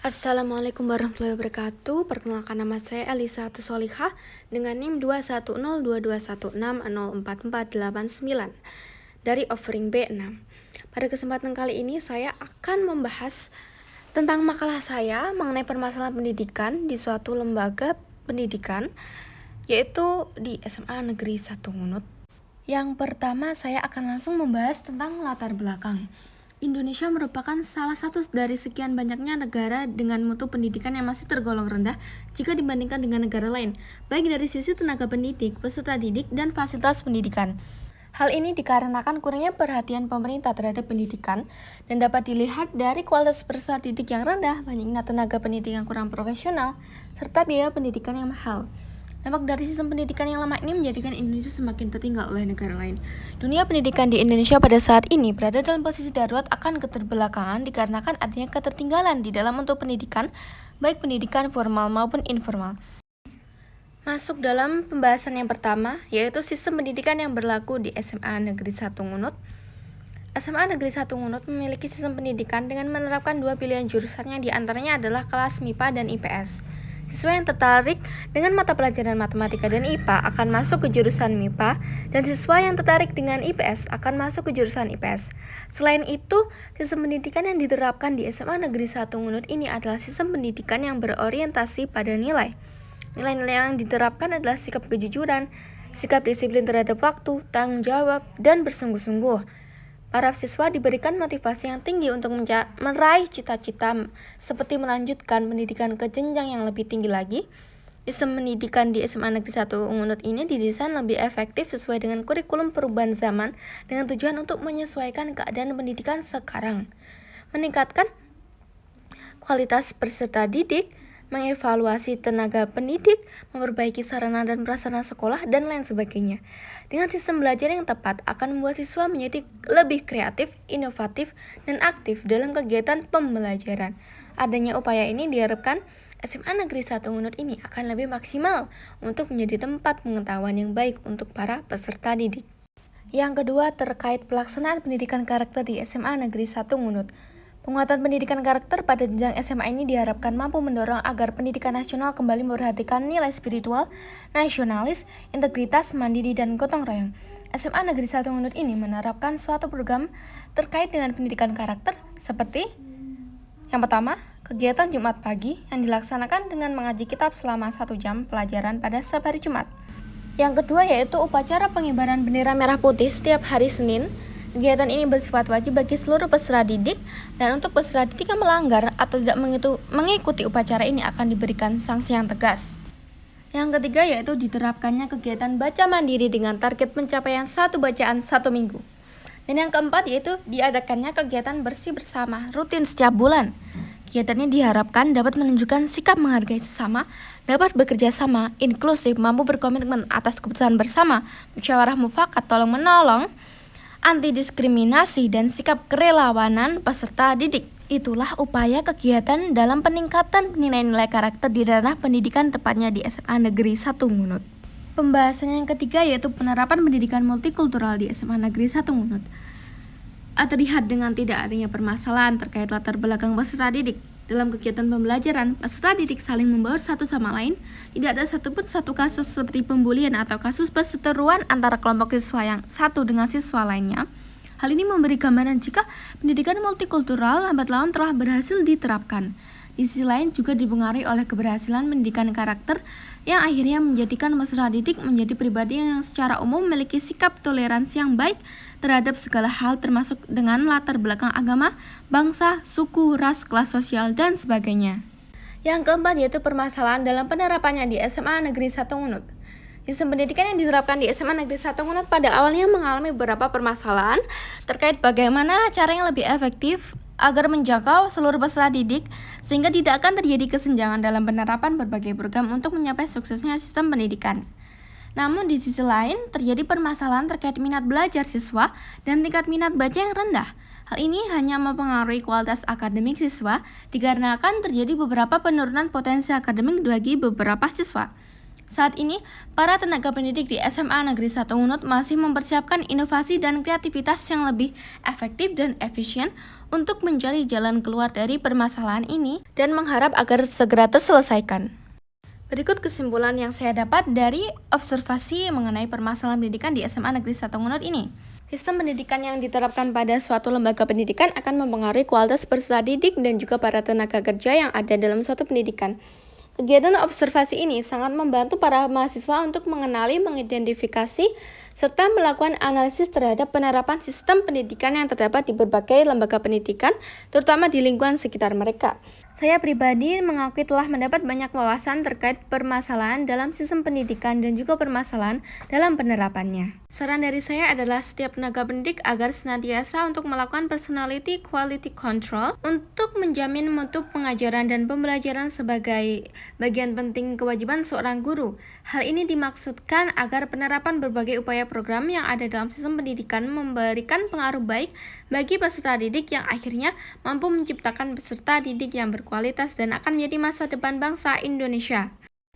Assalamualaikum warahmatullahi wabarakatuh. Perkenalkan, nama saya Elisa Tusolihah dengan NIM 2102216044489 dari offering B6. Pada kesempatan kali ini saya akan membahas tentang makalah saya mengenai permasalahan pendidikan di suatu lembaga pendidikan, yaitu di SMA Negeri 1 Ngunut. Yang pertama, saya akan langsung membahas tentang latar belakang. Indonesia merupakan salah satu dari sekian banyaknya negara dengan mutu pendidikan yang masih tergolong rendah jika dibandingkan dengan negara lain, baik dari sisi tenaga pendidik, peserta didik, dan fasilitas pendidikan. Hal ini dikarenakan kurangnya perhatian pemerintah terhadap pendidikan dan dapat dilihat dari kualitas peserta didik yang rendah, banyaknya tenaga pendidik yang kurang profesional, serta biaya pendidikan yang mahal. Dampak dari sistem pendidikan yang lemah ini menjadikan Indonesia semakin tertinggal oleh negara lain. Dunia pendidikan di Indonesia pada saat ini berada dalam posisi darurat akan keterbelakangan dikarenakan adanya ketertinggalan di dalam untuk pendidikan, baik pendidikan formal maupun informal. Masuk dalam pembahasan yang pertama, yaitu sistem pendidikan yang berlaku di SMA Negeri 1 Ngunut. SMA Negeri 1 Ngunut memiliki sistem pendidikan dengan menerapkan dua pilihan jurusan yang diantaranya adalah kelas MIPA dan IPS. Siswa yang tertarik dengan mata pelajaran matematika dan IPA akan masuk ke jurusan MIPA, dan siswa yang tertarik dengan IPS akan masuk ke jurusan IPS. Selain itu, sistem pendidikan yang diterapkan di SMA Negeri 1 Ngunut ini adalah sistem pendidikan yang berorientasi pada nilai. Nilai-nilai yang diterapkan adalah sikap kejujuran, sikap disiplin terhadap waktu, tanggung jawab, dan bersungguh-sungguh. Para siswa diberikan motivasi yang tinggi untuk meraih cita-cita seperti melanjutkan pendidikan ke jenjang yang lebih tinggi lagi. Sistem pendidikan di SMA Negeri 1 Ngunut ini didesain lebih efektif sesuai dengan kurikulum perubahan zaman dengan tujuan untuk menyesuaikan keadaan pendidikan sekarang, meningkatkan kualitas peserta didik, mengevaluasi tenaga pendidik, memperbaiki sarana dan prasarana sekolah, dan lain sebagainya. Dengan sistem belajar yang tepat akan membuat siswa menjadi lebih kreatif, inovatif, dan aktif dalam kegiatan pembelajaran. Adanya upaya ini diharapkan SMA Negeri 1 Ngunut ini akan lebih maksimal untuk menjadi tempat pengetahuan yang baik untuk para peserta didik. Yang kedua, terkait pelaksanaan pendidikan karakter di SMA Negeri 1 Ngunut. Penguatan pendidikan karakter pada jenjang SMA ini diharapkan mampu mendorong agar pendidikan nasional kembali memperhatikan nilai spiritual, nasionalis, integritas, mandiri, dan gotong royong. SMA Negeri 1 Ngunut ini menerapkan suatu program terkait dengan pendidikan karakter seperti yang pertama, kegiatan Jumat pagi yang dilaksanakan dengan mengaji kitab selama 1 jam pelajaran pada setiap hari Jumat. Yang kedua yaitu upacara pengibaran bendera merah putih setiap hari Senin. Kegiatan ini bersifat wajib bagi seluruh peserta didik, dan untuk peserta didik yang melanggar atau tidak mengikuti upacara ini akan diberikan sanksi yang tegas. Yang ketiga yaitu diterapkannya kegiatan baca mandiri dengan target pencapaian 1 bacaan 1 minggu. Dan yang keempat yaitu diadakannya kegiatan bersih bersama rutin setiap bulan. Kegiatan ini diharapkan dapat menunjukkan sikap menghargai sesama, dapat bekerja sama, inklusif, mampu berkomitmen atas keputusan bersama, musyawarah mufakat, tolong menolong, anti diskriminasi, dan sikap kerelawanan peserta didik. Itulah upaya kegiatan dalam peningkatan nilai-nilai karakter di ranah pendidikan, tepatnya di SMA Negeri 1 Ngunut. Pembahasan yang ketiga yaitu penerapan pendidikan multikultural di SMA Negeri 1 Ngunut. Terlihat dengan tidak adanya permasalahan terkait latar belakang peserta didik. Dalam kegiatan pembelajaran, peserta didik saling membaur satu sama lain. Tidak ada satupun satu kasus seperti pembulian atau kasus perseteruan antara kelompok siswa yang satu dengan siswa lainnya. Hal ini memberi gambaran jika pendidikan multikultural lambat laun telah berhasil diterapkan. Di sisi lain juga dipengaruhi oleh keberhasilan pendidikan karakter yang akhirnya menjadikan peserta didik menjadi pribadi yang secara umum memiliki sikap toleransi yang baik terhadap segala hal, termasuk dengan latar belakang agama, bangsa, suku, ras, kelas sosial, dan sebagainya. Yang keempat yaitu permasalahan dalam penerapannya di SMA Negeri 1 Ngunut. Sistem pendidikan yang diterapkan di SMA Negeri 1 Ngunut pada awalnya mengalami beberapa permasalahan terkait bagaimana cara yang lebih efektif agar menjangkau seluruh peserta didik sehingga tidak akan terjadi kesenjangan dalam penerapan berbagai program untuk mencapai suksesnya sistem pendidikan. Namun di sisi lain terjadi permasalahan terkait minat belajar siswa dan tingkat minat baca yang rendah. Hal ini hanya mempengaruhi kualitas akademik siswa dikarenakan terjadi beberapa penurunan potensi akademik bagi beberapa siswa. Saat ini, para tenaga pendidik di SMA Negeri 1 Ngunut masih mempersiapkan inovasi dan kreativitas yang lebih efektif dan efisien untuk mencari jalan keluar dari permasalahan ini dan mengharap agar segera terselesaikan. Berikut kesimpulan yang saya dapat dari observasi mengenai permasalahan pendidikan di SMA Negeri 1 Ngunut ini. Sistem pendidikan yang diterapkan pada suatu lembaga pendidikan akan mempengaruhi kualitas peserta didik dan juga para tenaga kerja yang ada dalam suatu pendidikan. Kegiatan observasi ini sangat membantu para mahasiswa untuk mengenali, mengidentifikasi, serta melakukan analisis terhadap penerapan sistem pendidikan yang terdapat di berbagai lembaga pendidikan, terutama di lingkungan sekitar mereka. Saya pribadi mengakui telah mendapat banyak wawasan terkait permasalahan dalam sistem pendidikan dan juga permasalahan dalam penerapannya. Saran dari saya adalah setiap tenaga pendidik agar senantiasa untuk melakukan personality quality control untuk menjamin mutu pengajaran dan pembelajaran sebagai bagian penting kewajiban seorang guru. Hal ini dimaksudkan agar penerapan berbagai upaya program yang ada dalam sistem pendidikan memberikan pengaruh baik bagi peserta didik yang akhirnya mampu menciptakan peserta didik yang berkualitas dan akan menjadi masa depan bangsa Indonesia.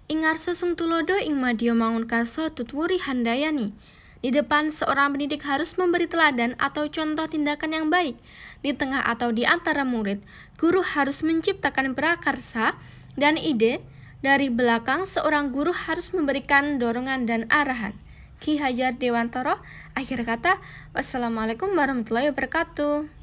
Ingarso sung tulodo ing madya mangun karso tutwuri handayani. Di depan seorang pendidik harus memberi teladan atau contoh tindakan yang baik. Di tengah atau di antara murid, guru harus menciptakan prakarsa dan ide. Dari belakang, seorang guru harus memberikan dorongan dan arahan. Ki Hajar Dewantoro, akhir kata, wassalamualaikum warahmatullahi wabarakatuh.